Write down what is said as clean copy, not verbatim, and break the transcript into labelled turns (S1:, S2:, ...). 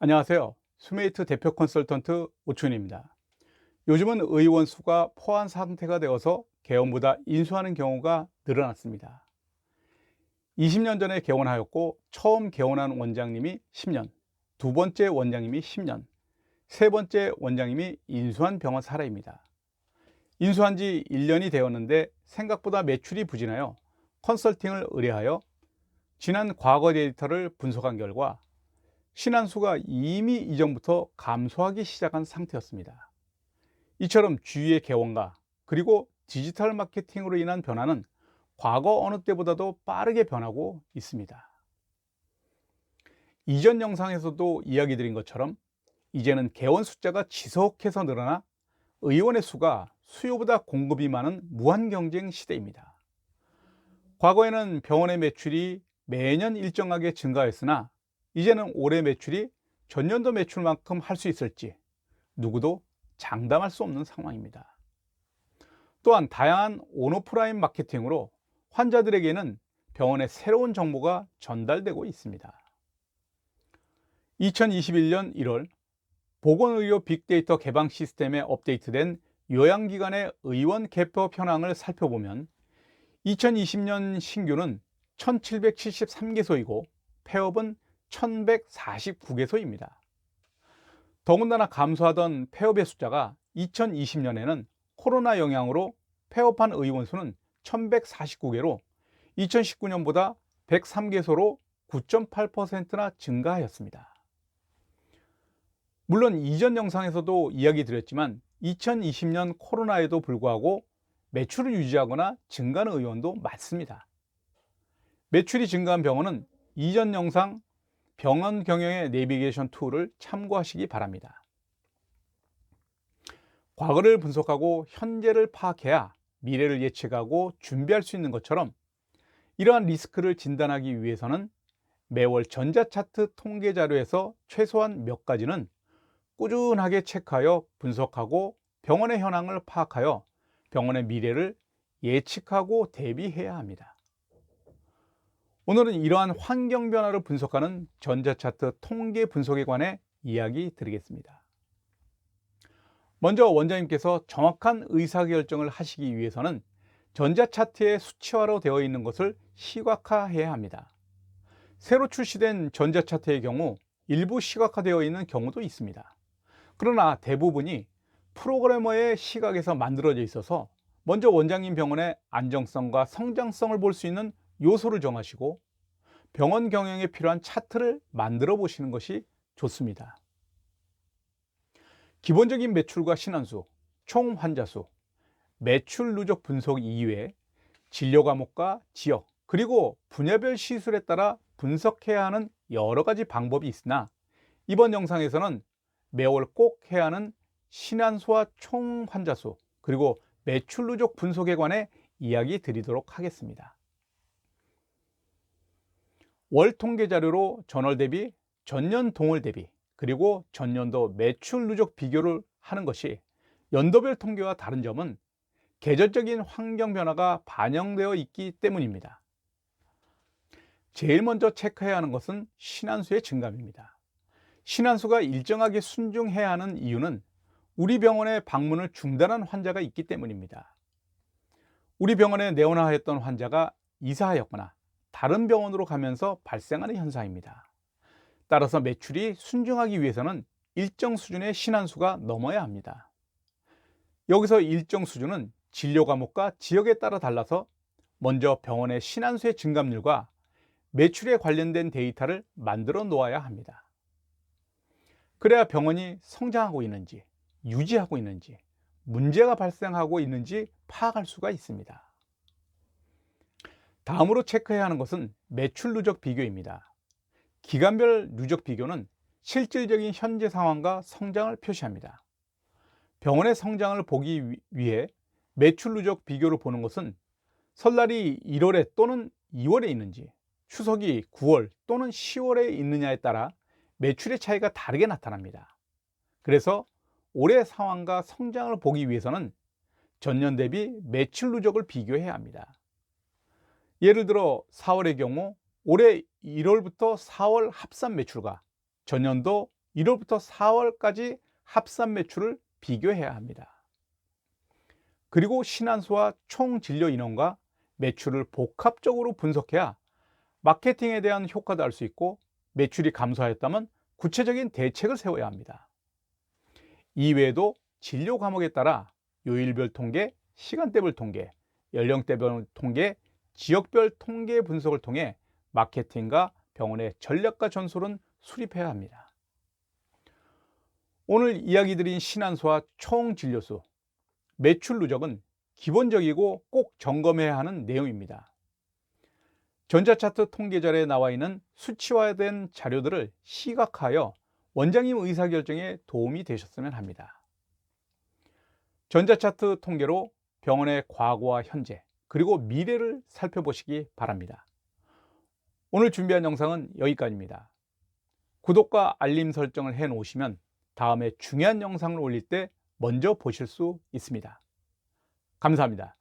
S1: 안녕하세요. 수메이트 대표 컨설턴트 오춘입니다. 요즘은 의원 수가 포화 상태가 되어서 개원보다 인수하는 경우가 늘어났습니다. 20년 전에 개원하였고 처음 개원한 원장님이 10년, 두 번째 원장님이 10년, 세 번째 원장님이 인수한 병원 사례입니다. 인수한 지 1년이 되었는데 생각보다 매출이 부진하여 컨설팅을 의뢰하여 지난 과거 데이터를 분석한 결과 신안수가 이미 이전부터 감소하기 시작한 상태였습니다. 이처럼 주위의 개원과 그리고 디지털 마케팅으로 인한 변화는 과거 어느 때보다도 빠르게 변하고 있습니다. 이전 영상에서도 이야기 드린 것처럼 이제는 개원 숫자가 지속해서 늘어나 의원의 수가 수요보다 공급이 많은 무한 경쟁 시대입니다. 과거에는 병원의 매출이 매년 일정하게 증가했으나 이제는 올해 매출이 전년도 매출만큼 할 수 있을지 누구도 장담할 수 없는 상황입니다. 또한 다양한 온오프라인 마케팅으로 환자들에게는 병원의 새로운 정보가 전달되고 있습니다. 2021년 1월 보건의료 빅데이터 개방 시스템에 업데이트된 요양기관의 의원 개표 현황을 살펴보면 2020년 신규는 1773개소이고 폐업은 1149개소입니다. 더군다나 감소하던 폐업의 숫자가 2020년에는 코로나 영향으로 폐업한 의원 수는 1149개로 2019년보다 103개소로 9.8%나 증가하였습니다. 물론 이전 영상에서도 이야기 드렸지만 2020년 코로나에도 불구하고 매출을 유지하거나 증가하는 의원도 많습니다. 매출이 증가한 병원은 이전 영상 병원 경영의 내비게이션 툴을 참고하시기 바랍니다. 과거를 분석하고 현재를 파악해야 미래를 예측하고 준비할 수 있는 것처럼 이러한 리스크를 진단하기 위해서는 매월 전자차트 통계 자료에서 최소한 몇 가지는 꾸준하게 체크하여 분석하고 병원의 현황을 파악하여 병원의 미래를 예측하고 대비해야 합니다. 오늘은 이러한 환경 변화를 분석하는 전자차트 통계 분석에 관해 이야기 드리겠습니다. 먼저 원장님께서 정확한 의사결정을 하시기 위해서는 전자차트에 수치화로 되어 있는 것을 시각화해야 합니다. 새로 출시된 전자차트의 경우 일부 시각화되어 있는 경우도 있습니다. 그러나 대부분이 프로그래머의 시각에서 만들어져 있어서 먼저 원장님 병원의 안정성과 성장성을 볼 수 있는 요소를 정하시고 병원 경영에 필요한 차트를 만들어 보시는 것이 좋습니다. 기본적인 매출과 신원수, 총 환자 수, 매출 누적 분석 이외에 진료 과목과 지역, 그리고 분야별 시술에 따라 분석해야 하는 여러 가지 방법이 있으나 이번 영상에서는 매월 꼭 해야 하는 신환수와 총 환자 수, 그리고 매출 누적 분석에 관해 이야기 드리도록 하겠습니다. 월 통계 자료로 전월 대비, 전년 동월 대비, 그리고 전년도 매출 누적 비교를 하는 것이 연도별 통계와 다른 점은 계절적인 환경 변화가 반영되어 있기 때문입니다. 제일 먼저 체크해야 하는 것은 신환수의 증감입니다. 신환수가 일정하게 순증해야 하는 이유는 우리 병원에 방문을 중단한 환자가 있기 때문입니다. 우리 병원에 내원하였던 환자가 이사하였거나 다른 병원으로 가면서 발생하는 현상입니다. 따라서 매출이 순증하기 위해서는 일정 수준의 신환수가 넘어야 합니다. 여기서 일정 수준은 진료 과목과 지역에 따라 달라서 먼저 병원의 신환수의 증감률과 매출에 관련된 데이터를 만들어 놓아야 합니다. 그래야 병원이 성장하고 있는지, 유지하고 있는지, 문제가 발생하고 있는지 파악할 수가 있습니다. 다음으로 체크해야 하는 것은 매출 누적 비교입니다. 기간별 누적 비교는 실질적인 현재 상황과 성장을 표시합니다. 병원의 성장을 보기 위해 매출 누적 비교를 보는 것은 설날이 1월에 또는 2월에 있는지, 추석이 9월 또는 10월에 있느냐에 따라 매출의 차이가 다르게 나타납니다. 그래서 올해 상황과 성장을 보기 위해서는 전년 대비 매출 누적을 비교해야 합니다. 예를 들어 4월의 경우 올해 1월부터 4월 합산 매출과 전년도 1월부터 4월까지 합산 매출을 비교해야 합니다. 그리고 신안수와 총 진료 인원과 매출을 복합적으로 분석해야 마케팅에 대한 효과도 알 수 있고, 매출이 감소하였다면 구체적인 대책을 세워야 합니다. 이외에도 진료 과목에 따라 요일별 통계, 시간대별 통계, 연령대별 통계, 지역별 통계 분석을 통해 마케팅과 병원의 전략과 전술은 수립해야 합니다. 오늘 이야기 드린 신안수와 총 진료수, 매출 누적은 기본적이고 꼭 점검해야 하는 내용입니다. 전자차트 통계자료에 나와 있는 수치화된 자료들을 시각화하여 원장님 의사결정에 도움이 되셨으면 합니다. 전자차트 통계로 병원의 과거와 현재, 그리고 미래를 살펴보시기 바랍니다. 오늘 준비한 영상은 여기까지입니다. 구독과 알림 설정을 해 놓으시면 다음에 중요한 영상을 올릴 때 먼저 보실 수 있습니다. 감사합니다.